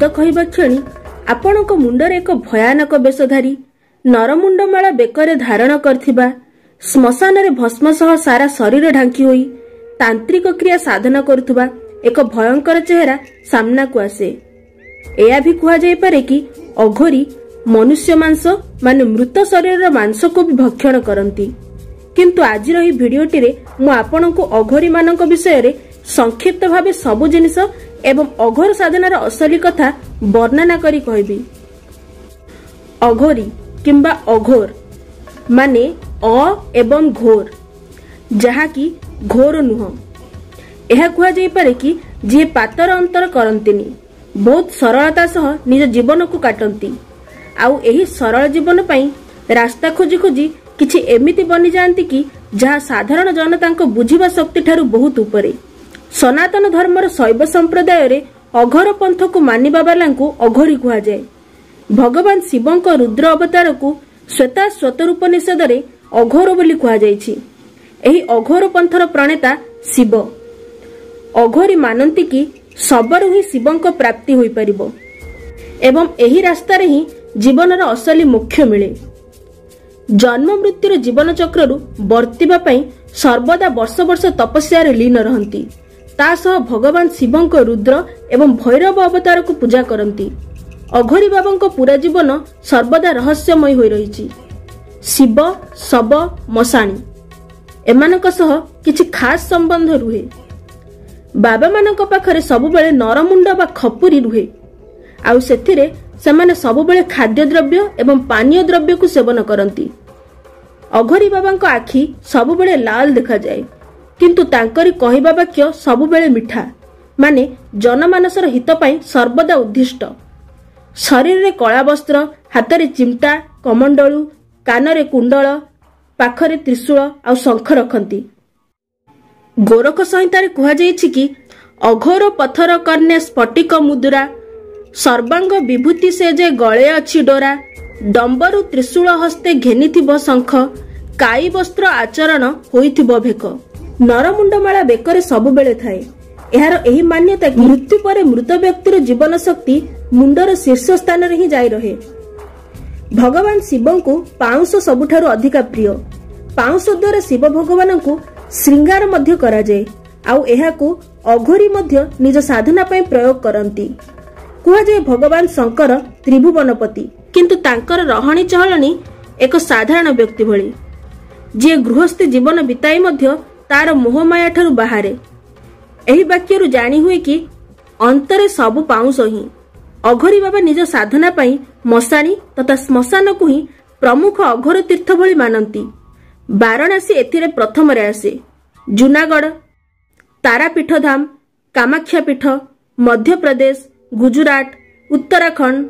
शब्द कहवा क्षणी आपणक मुंडरे एक भयानक बेशधारी नरमुंडमाला बेकरे धारण करथिबा श्मशान रे भस्म सह सारा शरीर ढांकी होई तांत्रिक क्रिया साधना करुथुबा एक भयंकर चेहरा सामना को आसे। एया भी कुहा जाय पारे कि अघोरी मनुष्य मांस माने मृत शरीर मांस को भी भक्षण करती। किंतु आज रही भिडियोटी रे मु आपनको अघोरी मानक विषय रे संक्षिप्त भावे सबु जिनिस एवं अघोर साधनार असली कथा वर्णना करी कहबी। अघोरी किंबा अघोर माने अ एवं घोर, जहा कि घोर नुह। यह कुहा जाय पारे कि जे पातर अंतर करंतिनी बहुत सरलता सह निज जीवन को काटंती आउ एही सरल जीवन पई रास्ता खोजी खोजी किछि एमिति बनि जानती कि जहा साधारण जनता को बुझिबा शक्ति ठारू बहुत उपरे। सनातन धर्मर शैव संप्रदाय रे अघोर पंथ को मानिबा बालांकु अघोरी कुहा जाय। भगवान शिवंक रुद्र अवतार को श्वेता स्वतरूप निषेध रे अघोर बोली कुहा जायछि। एही अघोर पंथर प्रणेता शिव। अघोरी मानती कि सबरु ही शिवंक प्राप्ति होई परिबो एवं एही रास्ता रे ही जीवनर असली मोक्ष मिले। जन्म मृत्युर जीवन चक्ररु वर्तिबा पई सर्वदा वर्ष वर्ष तपस्या रे लीन रहंती। ता सह भगवान शिवंक रुद्र एवं भैरव अवतार को पूजा करंती। अघोरी बाबांक पूरा जीवन सर्वदा रहस्यमय होई रहिछि। शिव शब मशाणी एमानक सह किछि खास संबंध रुहे। बाबा मानक पाखरे सबुबेले नरमुंड बा खपुरी रुहे आउ सेथिरे सेमाने सबुबेले खाद्य द्रव्य एवं पानीय द्रव्य को सेवन करती। अघोरी बाबांक आखि सबुबेले लाल देखा जाए, किंतु तांकरी कहिबा वाक्य सबुबेले मिठा, माने जनमानसर हित पई सर्वदा उद्दिष्ट। शरीर रे कला वस्त्र, हाथ रे चिमटा कमंडलू, कान रे कुंडल, पाखरे त्रिशूल आउ शंख रखंती। गोरख संहिता कुहा जायछि कि अघोर पथर कर्णे स्फटिक मुद्रा, सर्वांग विभूति से जे गळे अछि डोरा, डंबरु त्रिशूल हस्ते घेनिथिब शंख, काई वस्त्र आचरण होइथिब भेक। नरमुंडमाला बेकरे सबुबेले थाए। एहार एही मान्यता कि मृत्यु परे मृत व्यक्तिर जीवन शक्ति मुंडर शीर्ष स्थान रे ही जाई रहे। भगवान शिवंकु पाउंस सबुठारु अधिका प्रिय। पाउंस द्वारा शिव भगवान को श्रृंगार मध्य करा जाए आउ एहाकु अघोरी मध्य निज साधना पई प्रयोग करंती। कुहा जाए भगवान शंकर त्रिभुवनपति, किंतु तांकर रहणी चहलणी एक साधारण व्यक्ति भली, जे गृहस्थी जीवन बिताई मध्य तार मोहमाया ठारू बाहारे। एही वाक्यरु जानी हुए कि अंतरे सबु पाउंस ही। अघोरी बाबा निज साधना पई मशाणी तथा श्मशान को ही प्रमुख अघोर तीर्थ भली मानती। वाराणसी एथिरे प्रथम रे आसे। जूनागढ़, तारापीठ धाम, कामाख्या पीठ, मध्य प्रदेश, गुजरात, उत्तराखंड,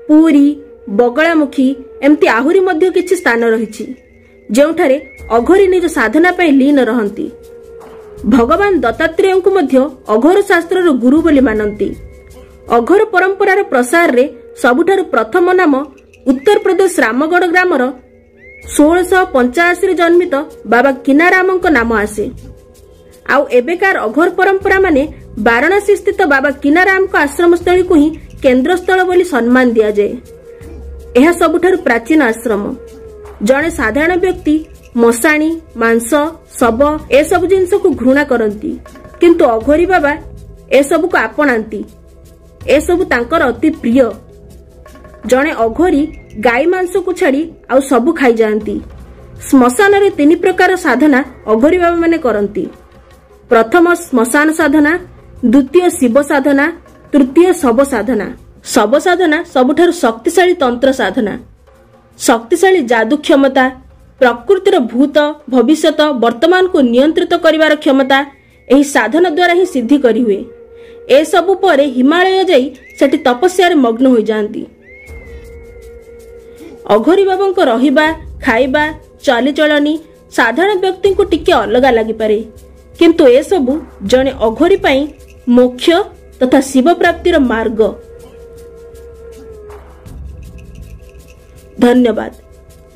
पुरी, बगलामुखी एमती आहुरी मध्य किछि स्थान रहिछि, जेउठारे अघोरी निज साधना पई लीन रहंती। भगवान दत्तात्रेय को मध्य अघोर शास्त्र गुरु बोली मानती। अघोर परंपरार प्रसार रे सबुठारु प्रथम नाम उत्तर प्रदेश रामगढ़ ग्रामर 1685 रे जन्मित बाबा किनाराम नाम आसे। आउ एबेकार अघोर परंपरा माने वाराणसी स्थित बाबा किनाराम आश्रम स्थली को ही केंद्र स्थल बोली सम्मान दिया जाए। यह सबुठारु प्राचीन आश्रम। जड़े साधारण व्यक्ति मशाणी, मांस, शब ए सब जिनस को घृणा करती, किंतु अघोरी बाबा ए सब को आपणांती। ए सब तांकर अति प्रिय। जड़े अघोरी गाई मांस को छाड़ी आउ सबु खाई जाती। श्मशान रे 3 प्रकार साधना अघोरी बाबा माने करती। प्रथम श्मशान साधना, द्वितीय शिव साधना, तृतीय शब साधना। शब साधना सबुठारु शक्तिशाली तंत्र साधना। शक्तिशाली जादू क्षमता, प्रकृतिर भूत भविष्यत वर्तमान को नियंत्रित करिवार क्षमता एही साधना द्वारा ही सिद्धि करी हुए। ए सबु परे हिमालय जाई सेठी तपस्या रे मग्न होई जांती। अघोरी बाबा को रहिबा, खाइबा, चालीचलनी साधारण व्यक्ति को टिके अलगा लागि पारे, किंतु ए सबु जने अघोरी पई मोक्ष तथा शिव प्राप्तिर मार्ग। धन्यवाद।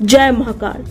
जय महाकाल।